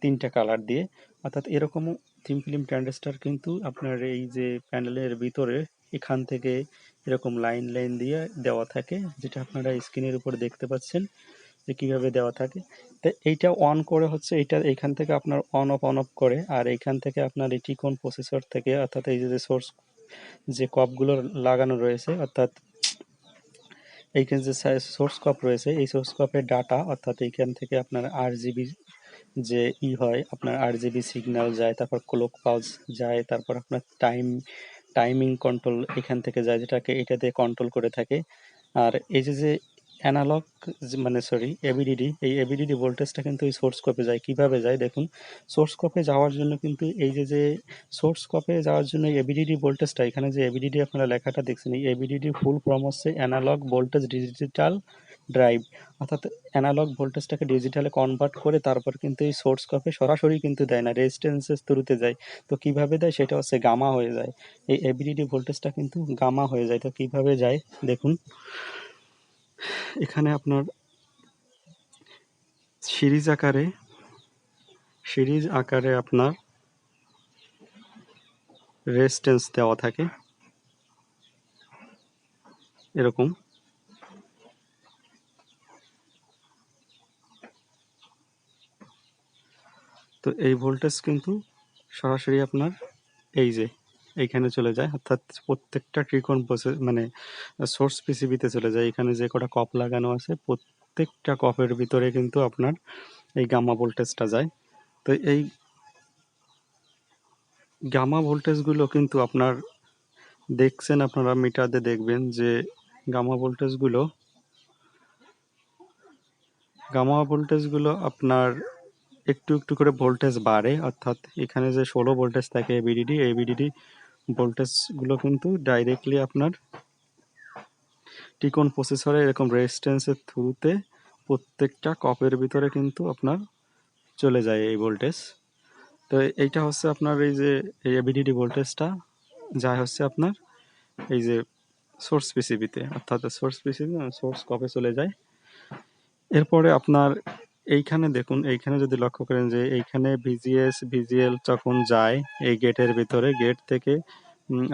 তিনটা কালার দিয়ে, অর্থাৎ এরকমও থিম ফিল্ম ট্রানজিস্টর কিন্তু আপনার এই যে প্যানেলের ভিতরে এখান থেকে এরকম লাইন লাইন দিয়ে দেওয়া থাকে, যেটা আপনারা স্ক্রিনের উপর দেখতে পাচ্ছেন যে কিভাবে দেওয়া থাকে। তো এইটা অন করে হচ্ছে এইটা এইখান থেকে আপনার অন অফ করে, আর এইখান থেকে আপনার এই টিকন প্রসেসর থেকে, অর্থাৎ এই যে সোর্স যে কপগুলো লাগানো রয়েছে, অর্থাৎ এইখানে যে সোর্স কপ রয়েছে, এই সোর্স কপের ডাটা, অর্থাৎ এইখান থেকে আপনার RGB যে হয়, আপনার RGB সিগন্যাল যায়, তারপর ক্লক পালস যায়, তারপর আপনার টাইমিং কন্ট্রোল এখান থেকে যায়, যেটাকে এটা দিয়ে কন্ট্রোল করে থাকে। আর এই যে অ্যানালগ মানে সরি এবিডিডি, এই এবিডিডি ভোল্টেজটা কিন্তু এই সোর্স কপে যায়। কিভাবে যায় দেখুন, সোর্স কপে যাওয়ার জন্য কিন্তু এই যে সোর্স কপে যাওয়ার জন্য এবিডিডি ভোল্টেজটা, এখানে যে এবিডিডি আপনারা লেখাটা দেখছেন, এই এবিডিডি ফুল ফর্ম হচ্ছে অ্যানালগ ভোল্টেজ ডিজিটাল ড্রাইভ, অর্থাৎ অ্যানালগ ভোল্টেজটাকে ডিজিটালে কনভার্ট করে তারপর কিন্তু এই সোর্স কপে সরাসরি কিন্তু দেয় না, রেজিস্ট্যান্সের থ্রুতে যায়। তো কিভাবে দেয় সেটা হচ্ছে গামা হয়ে যায়, এই এবিডিডি ভোল্টেজটা কিন্তু গামা হয়ে যায়। তো কিভাবে যায় দেখুন, এখানে আপনার সিরিজ আকারে আপনার রেজিস্ট্যান্স দেওয়া থাকে এরকম। তো এই ভোল্টেজ কিন্তু সরাসরি আপনার এই যে এইখানে চলে যায়, অর্থাৎ প্রত্যেকটা ত্রিকোণ মানে সোর্স পিসিবিতে চলে যায়। এখানে যে কটা কপ লাগানো আছে প্রত্যেকটা কপের ভিতরে কিন্তু আপনার এই গামা ভোল্টেজটা যায়। তো এই গামা ভোল্টেজগুলো কিন্তু আপনার দেখছেন, আপনারা মিটারে দেখবেন যে গামা ভোল্টেজগুলো আপনার একটু একটু করে ভোল্টেজ বাড়ে, অর্থাৎ এখানে যে 16 ভোল্টেজ থাকে এবিডিডি, এই বিডিডি ভোল্টেজগুলো কিন্তু ডাইরেক্টলি আপনার টিকন প্রসেসরে এরকম রেজিস্ট্যান্সের থ্রুতে প্রত্যেকটা কপের ভিতরে কিন্তু আপনার চলে যায় এই ভোল্টেজ। তো এইটা হচ্ছে আপনার এই যে এই এবিডিডি ভোল্টেজটা যায় হচ্ছে আপনার এই যে সোর্স পিসিবিতে, অর্থাৎ সোর্স পিসিবি সোর্স কপে চলে যায়। এরপরে আপনার এইখানে দেখুন, এইখানে যদি লক্ষ্য করেন যে এইখানে ভিজিএল যখন যায় এই গেটের ভিতরে, গেট থেকে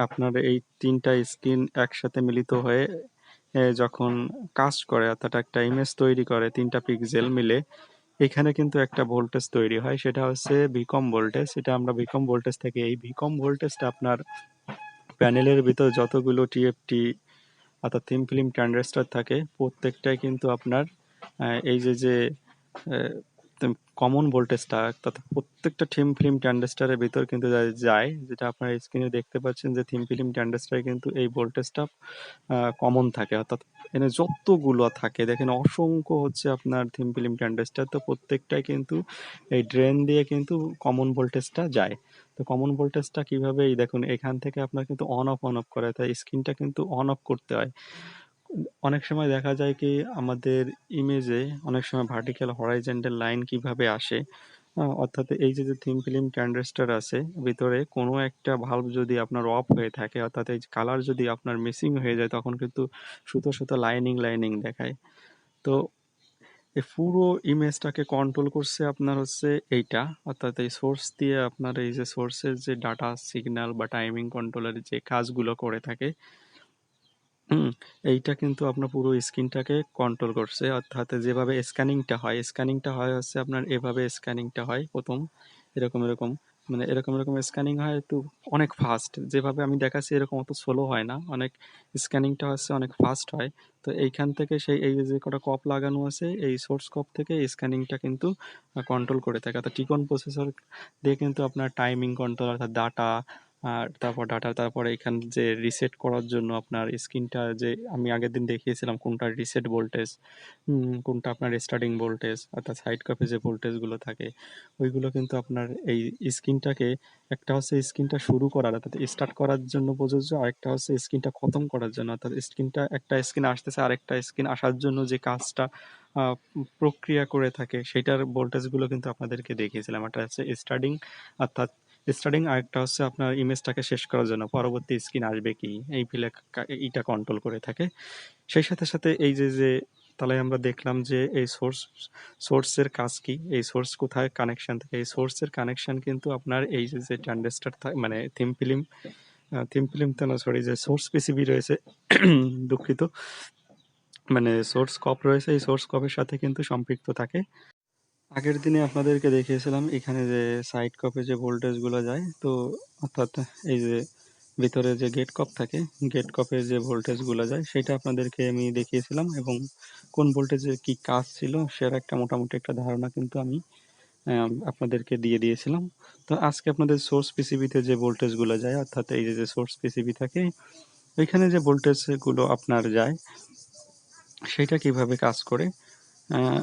আপনার এই তিনটা স্ক্রিন একসাথে মিলিত হয়ে যখন কাজ করে, অর্থাৎ একটা ইমেজ তৈরি করে তিনটা পিক্সেল মিলে, এখানে কিন্তু একটা ভোল্টেজ তৈরি হয়, সেটা হচ্ছে ভিকম ভোল্টেজ। এটা আমরা ভিকম ভোল্টেজ থেকে, এই ভিকম ভোল্টেজটা আপনার প্যানেলের ভিতর যতগুলো টিএফটি অর্থাৎ থিন ফিল্ম ট্রানজিস্টর থাকে প্রত্যেকটাই কিন্তু আপনার এই যে কমন ভোল্টেজটা, অর্থাৎ প্রত্যেকটা থিন ফিল্ম ট্রানজিস্টরের ভিতর কিন্তু যায়, যেটা আপনারা স্ক্রিনে দেখতে পাচ্ছেন যে থিন ফিল্ম ট্রানজিস্টরে কিন্তু এই ভোল্টেজটা কমন থাকে, অর্থাৎ এখানে যতগুলো থাকে দেখেন অসংখ্য হচ্ছে আপনার থিন ফিল্ম ট্রানজিস্টর, তো প্রত্যেকটাই কিন্তু এই ড্রেন দিয়ে কিন্তু কমন ভোল্টেজটা যায়। তো কমন ভোল্টেজটা কিভাবে, এই দেখুন এখান থেকে আপনার কিন্তু অন অফ করে, তাই স্ক্রিনটা কিন্তু অন অফ করতে হয়। অনেক সময় দেখা যায় কি আমাদের ইমেজে অনেক সময় ভার্টিক্যাল হরাইজন্টাল লাইন কিভাবে আসে, অর্থাৎ এই যে থিন ফিল্ম ট্রানজিস্টর আছে ভিতরে কোনো একটা ভালভ যদি আপনার অফ হয়ে থাকে, অর্থাৎ এই কালার যদি আপনার মিসিং হয়ে যায়, তখন কিন্তু সুতো সুতো লাইনিং দেখায়। তো এই পুরো ইমেজটাকে কন্ট্রোল করছে আপনার হচ্ছে এইটা, অর্থাৎ এই সোর্স দিয়ে আপনার এই যে সোর্সের যে ডাটা সিগন্যাল বা টাইমিং কন্ট্রোলের যে কাজগুলো করে থাকে, হুম, এইটা কিন্তু আপনার পুরো স্ক্রিনটাকে কন্ট্রোল করছে, অর্থাৎ যেভাবে স্ক্যানিংটা হয় হচ্ছে আপনার এভাবে স্ক্যানিংটা হয় প্রথম এরকম মানে এরকম স্ক্যানিং হয়, তো অনেক ফাস্ট, যেভাবে আমি দেখাচ্ছি এরকম অত স্লো হয় না, অনেক স্ক্যানিংটা হচ্ছে অনেক ফাস্ট হয়। তো এইখান থেকে সেই এই যে কটা কপ লাগানো আছে এই সোর্স কপ থেকে স্ক্যানিংটা কিন্তু কন্ট্রোল করে থাকে, অর্থাৎ টিকন প্রসেসর দিয়ে কিন্তু আপনার টাইমিং কন্ট্রোল, অর্থাৎ ডাটা, আর তারপরে এখানে যে রিসেট করার জন্য আপনার স্ক্রিনটা, যে আমি আগের দিন দেখিয়েছিলাম কোনটা রিসেট ভোল্টেজ, কোনটা আপনার স্টার্টিং ভোল্টেজ, অর্থাৎ সাইড কাপে যে ভোল্টেজগুলো থাকে ওইগুলো কিন্তু আপনার এই স্ক্রিনটাকে, একটা হচ্ছে স্ক্রিনটা শুরু করার অর্থাৎ স্টার্ট করার জন্য প্রযোজ্য, আরেকটা হচ্ছে স্ক্রিনটা খতম করার জন্য, অর্থাৎ স্ক্রিনটা একটা স্ক্রিন আসতেছে আরেকটা স্ক্রিন আসার জন্য যে কাজটা প্রক্রিয়া করে থাকে সেটার ভোল্টেজগুলো কিন্তু আপনাদেরকে দেখিয়েছিলাম। একটা হচ্ছে অর্থাৎ স্টার্টিং, আরেকটা হচ্ছে আপনার ইমেজটাকে শেষ করার জন্য পরবর্তী স্ক্রিন আসবে কি, এই ফিলে এইটা কন্ট্রোল করে থাকে। সেই সাথে সাথে এই যে তাহলে আমরা দেখলাম যে এই সোর্সের কাজ কি, এই সোর্স কোথায় কানেকশন থাকে। এই সোর্সের কানেকশন কিন্তু আপনার এই যে ট্রানজিস্টর মানে থিম ফিল্ম তো না, সরি, যে সোর্স পিসিবি রয়েছে দুঃখিত, মানে সোর্স কপ রয়েছে, এই সোর্স কপের সাথে কিন্তু সম্পৃক্ত থাকে। আগের দিনে আপনাদেরকে দেখিয়েছিলাম এখানে যে সাইড কপে যে ভোল্টেজ গুলো যায়, তো অর্থাৎ এই যে ভিতরে যে গেট কপ থাকে, গেট কপে যে ভোল্টেজ গুলো যায় সেটা আপনাদেরকে আমি দেখিয়েছিলাম, এবং কোন ভোল্টেজে কি কাজ ছিল সেটা একটা মোটামুটি একটা ধারণা কিন্তু আমি আপনাদেরকে দিয়ে দিয়েছিলাম। তো আজকে আপনাদের সোর্স পিসিবিতে যে ভোল্টেজ গুলো যায়, অর্থাৎ এই যে সোর্স পিসিবি থাকে, ওইখানে যে ভোল্টেজ গুলো আপনার যায় সেটা কিভাবে কাজ করে। আহ,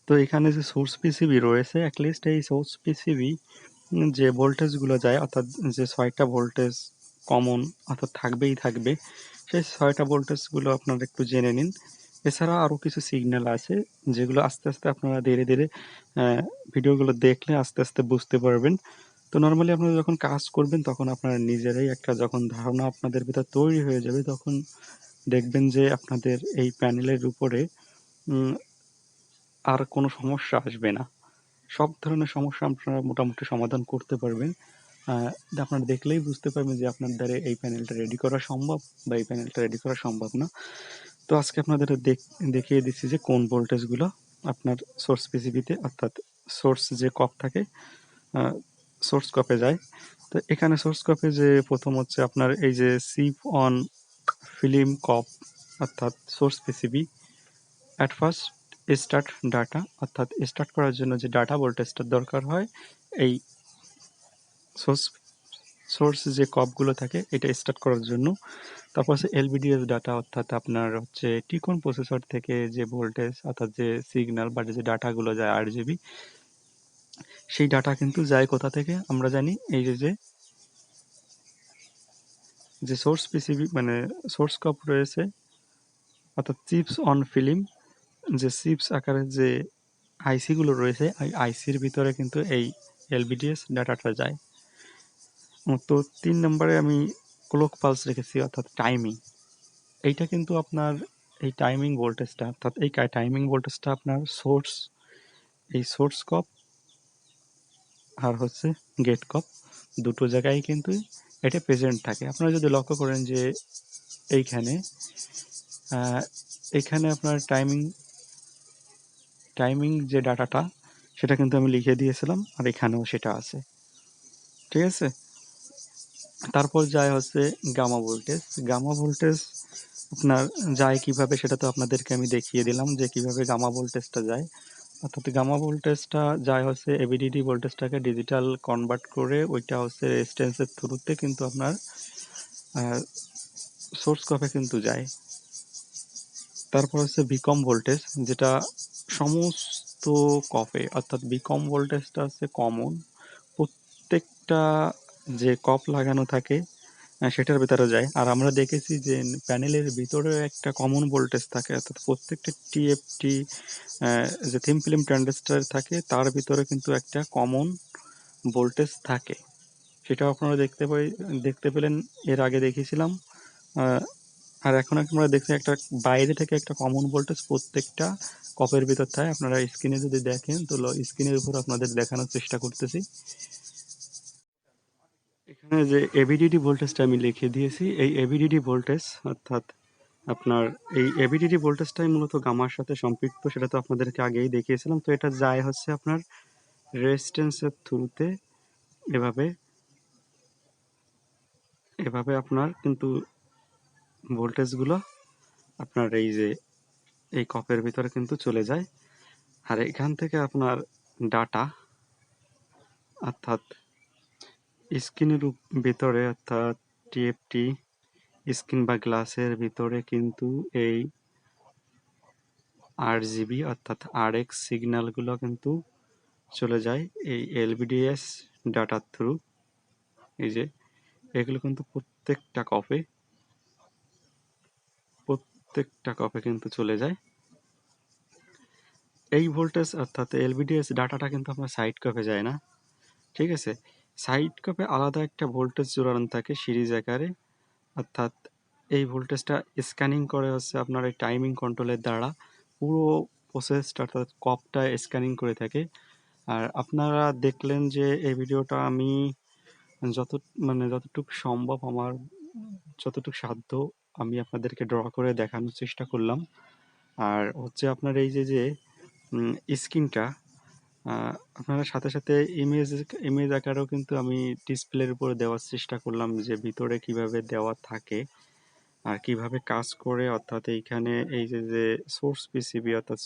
তো এখানে যে সোর্স পিসিবি রয়েছে, অ্যাটলিস্ট এই সোর্স পিসিবি যে ভোল্টেজ গুলো যায়, অর্থাৎ যে 6টা ভোল্টেজ কমন অর্থাৎ থাকবেই থাকবে, সেই 6টা ভোল্টেজ গুলো আপনারা একটু জেনে নিন। এছাড়া আরো কিছু সিগন্যাল আছে যেগুলো আস্তে আস্তে আপনারা ধীরে ধীরে ভিডিওগুলো দেখলে আস্তে আস্তে বুঝতে পারবেন। তো নর্মালি আপনারা যখন কাজ করবেন তখন আপনারা নিজেরাই একটা যখন ধারণা আপনাদের ভিতর তৈরি হয়ে যাবে, তখন দেখবেন যে আপনাদের এই প্যানেলের উপরে উম, আর কোনো সমস্যা আসবে না। সব ধরনের সমস্যা আপনারা মোটামুটি সমাধান করতে পারবেন। আপনারা দেখলেই বুঝতে পারবেন যে আপনার দ্বারা এই প্যানেলটা রেডি করা সম্ভব বা এই প্যানেলটা রেডি করা সম্ভব না। তো আজকে আপনাদের দেখিয়ে দিচ্ছি যে কোন ভোল্টেজ গুলো আপনার সোর্স পিসিবিতে, অর্থাৎ সোর্স যে কপ থাকে, সোর্স কপে যায়। তো এখানে সোর্স কপে যে প্রথম হচ্ছে আপনার এই যে সিপ অন ফিল্ম কপ, অর্থাৎ source PCB at first start data, অর্থাৎ স্টার্ট করার জন্য যে ডাটা ভোল্টেজটা দরকার হয় এই সোর্স সোর্স যে কপগুলো থাকে এটা স্টার্ট করার জন্য। তারপর হচ্ছে এলবিডিএস ডাটা, অর্থাৎ আপনার হচ্ছে টিকন প্রসেসর থেকে যে ভোল্টেজ অর্থাৎ যে সিগন্যাল বা যে ডাটাগুলো যায় 8 জিবি, সেই ডাটা কিন্তু যায় কোথা থেকে আমরা জানি, এই যে যে যে সোর্স পিসিবি মানে সোর্স কপ রয়েছে, অর্থাৎ চিপস অন ফিল্ম, যে চিপস আকারের যে আইসি গুলো রয়েছে, এই আইসির ভিতরে কিন্তু এই এলবিডিএস ডাটাটা যায়। তো 3 নম্বরে আমি ক্লক পালস রেখেছি, অর্থাৎ টাইমিং। এইটা কিন্তু আপনার এই টাইমিং ভোল্টেজটা, অর্থাৎ এই টাইমিং ভোল্টেজটা আপনার সোর্স, এই সোর্স কপ আর হচ্ছে গেট কপ দুটো জায়গায় কিন্তু এটা প্রেজেন্ট থাকে। আপনারা যদি লক্ষ্য করেন যে এইখানে আহ, এখানে আপনার টাইমিং টাইমিং যে ডাটাটা সেটা কিন্তু আমি লিখে দিয়েছিলাম, আর এখানেও সেটা আছে, ঠিক আছে। তারপর যায় হচ্ছে গামা ভোল্টেজ। গামা ভোল্টেজ আপনার যায় কিভাবে সেটা তো আপনাদেরকে আমি দেখিয়ে দিলাম যে কিভাবে গামা ভোল্টেজটা যায়। অর্থাৎ গামা ভোল্টেজটা যায় হচ্ছে এবিডিডি ভোল্টেজটাকে ডিজিটাল কনভার্ট করে ওইটা হচ্ছে রেজিস্ট্যান্সের থ্রুতে কিন্তু আপনার সোর্স কপে কিন্তু যায়। তারপর হচ্ছে বিকম ভোল্টেজ, যেটা সমস্ত কপে, অর্থাৎ বিকম ভোল্টেজটা হচ্ছে কমন প্রত্যেকটা যে কপ লাগানো থাকে সেটার ভিতরে যায়। আর আমরা দেখেছি যে প্যানেলের ভিতরে একটা কমন ভোল্টেজ থাকে, অর্থাৎ প্রত্যেকটা টিএফটি যে থিন ফিল্ম ট্রানজিস্টর থাকে তার ভিতরে কিন্তু একটা কমন ভোল্টেজ থাকে। সেটাও আপনারা দেখতে পেলেন, এর আগে দেখিয়েছিলাম। আহ, আর এখন আমরা দেখছি একটা বাইরে থেকে একটা কমন ভোল্টেজ প্রত্যেকটা কপের ভিতর থাকে। আপনারা স্ক্রিনে যদি দেখেন তো স্ক্রিনের উপর আপনাদের দেখানোর চেষ্টা করতেছি। এখানে যে এবিডিডি ভোল্টেজটা আমি লিখে দিয়েছি, এই এবিডিডি ভোল্টেজ অর্থাৎ আপনার এই এবিডিডি ভোল্টেজটাই মূলত গামার সাথে সম্পৃক্ত, সেটা তো আপনাদেরকে আগেই দেখিয়েছিলাম। তো এটা যায় হচ্ছে আপনার রেজিস্ট্যান্সের থ্রুতে, এভাবে এভাবে আপনার কিন্তু ভোল্টেজগুলো আপনার এই যে এই কপের ভিতরে কিন্তু চলে যায়। আর এখান থেকে আপনার ডাটা অর্থাৎ স্ক্রিনের ভিতরে, অর্থাৎ টিএফটি স্ক্রিন বা গ্লাসের ভিতরে কিন্তু এই 8 জিবি অর্থাৎ আরএক্স সিগন্যালগুলো কিন্তু চলে যায় এই এলবিডিএস ডাটার থ্রু। এই যে এগুলো কিন্তু প্রত্যেকটা কপে কিন্তু চলে যায়। এই ভোল্টেজ অর্থাৎ এলবিডিএস ডাটাটা কিন্তু আপনার সাইড কপে যায় না, ঠিক আছে। সাইড কপে আলাদা একটা ভোল্টেজ জোড়ানো থাকে সিরিজ আকারে, অর্থাৎ এই ভোল্টেজটা স্ক্যানিং করে হচ্ছে আপনার এই টাইমিং কন্ট্রোলের দ্বারা পুরো প্রসেসটা অর্থাৎ কপটা স্ক্যানিং করে থাকে। আর আপনারা দেখলেন যে এই ভিডিওটা আমি যত যতটুকু সম্ভব আমার যতটুকু সাধ্য আমি আপনাদেরকে ড্র করে দেখানোর চেষ্টা করলাম। আর হচ্ছে আপনার এই যে স্ক্রিনটা আপনারা সাথে সাথে ইমেজ আকারেও কিন্তু আমি ডিসপ্লের উপরে দেওয়ার চেষ্টা করলাম যে ভিতরে কিভাবে দেওয়া থাকে আর কিভাবে কাজ করে, অর্থাৎ এইখানে এই যে সোর্স পিসিবি অর্থাৎ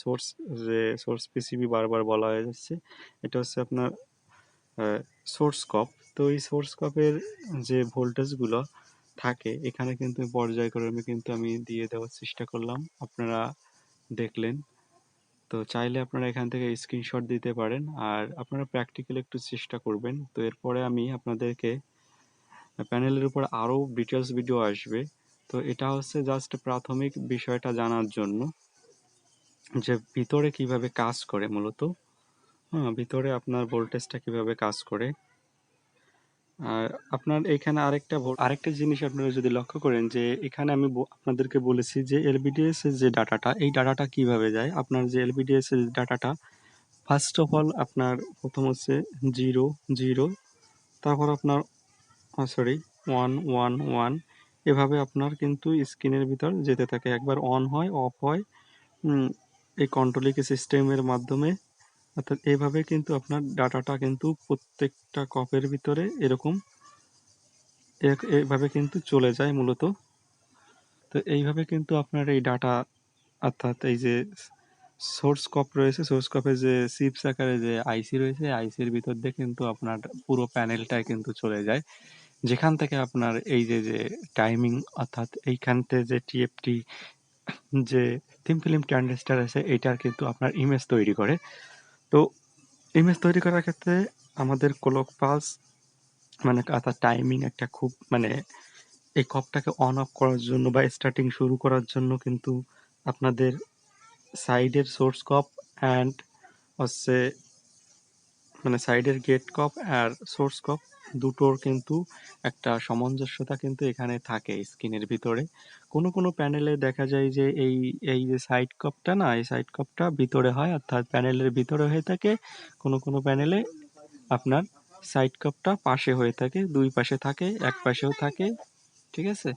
সোর্স পিসিবি বারবার বলা হয়ে যাচ্ছে, এটা হচ্ছে আপনার সোর্স কপ। তো এই সোর্স কপের যে ভোল্টেজগুলো থাকে এখানে কিন্তু পর্যায়ক্রমে কিন্তু আমি দিয়ে দেওয়ার চেষ্টা করলাম, আপনারা দেখলেন। তো চাইলে আপনারা এখান থেকে স্ক্রিনশট দিতে পারেন আর আপনারা প্র্যাকটিক্যালি একটু চেষ্টা করবেন। তো এরপরে আমি আপনাদেরকে প্যানেলের উপর আরও ডিটেলস ভিডিও আসবে। তো এটা হচ্ছে জাস্ট প্রাথমিক বিষয়টা জানার জন্য যে ভিতরে কিভাবে কাজ করে মূলত, হ্যাঁ, ভিতরে আপনার ভোল্টেজটা কিভাবে কাজ করে। আর আপনার এখানে আরেকটা জিনিস আপনারা যদি লক্ষ্য করেন যে এখানে আমি আপনাদেরকে বলেছি যে এলবিডিএস এর যে ডাটাটা, এই ডাটাটা কিভাবে যায়। আপনার যে এলবিডিএস এর ডাটাটা ফার্স্ট অফ অল আপনার প্রথম হচ্ছে 0 0, তারপর আপনার সরি 1 1 1, এভাবে আপনার কিন্তু স্ক্রিনের ভিতর যেতে থাকে, একবার অন হয় অফ হয় এই কন্ট্রোলিং সিস্টেমের মাধ্যমে। অর্থাৎ এভাবে কিন্তু আপনার ডাটাটা কিন্তু প্রত্যেকটা কপের ভিতরে এরকম এভাবে কিন্তু চলে যায় মূলত। তো এইভাবে কিন্তু আপনার এই ডাটা অর্থাৎ এই যে সোর্স কপ রয়েছে, সোর্স কপে যে চিপস আকারে যে আইসি রয়েছে, আইসির ভিতর দিয়ে কিন্তু আপনার পুরো প্যানেলটাই কিন্তু চলে যায়, যেখান থেকে আপনার এই যে টাইমিং অর্থাৎ এইখান থেকে যে টিএফটি যে থিম ফিল্ম ট্রানজিস্টার আছে এটার কিন্তু আপনার ইমেজ তৈরি করে। তো ইমেজ তৈরি করার ক্ষেত্রে আমাদের ক্লক পালস অর্থাৎ টাইমিং একটা খুব এই কপটাকে অন অফ করার জন্য বা স্টার্টিং শুরু করার জন্য কিন্তু আপনাদের সাইডের সোর্স কপ অ্যান্ড হচ্ছে সাইডের গেট কপ আর সোর্স কপ দুটোর কিন্তু একটা সামঞ্জস্যতা কিন্তু এখানে থাকে স্ক্রিনের ভিতরে। কোনো কোনো প্যানেলে দেখা যায় যে এই যে সাইড কপটা না, এই সাইড কপটা ভিতরে হয় অর্থাৎ প্যানেলের ভিতরে হয়ে থাকে। কোনো কোনো প্যানেলে আপনার সাইড কপটা পাশে হয়ে থাকে, দুই পাশে থাকে, এক পাশেও থাকে, ঠিক আছে।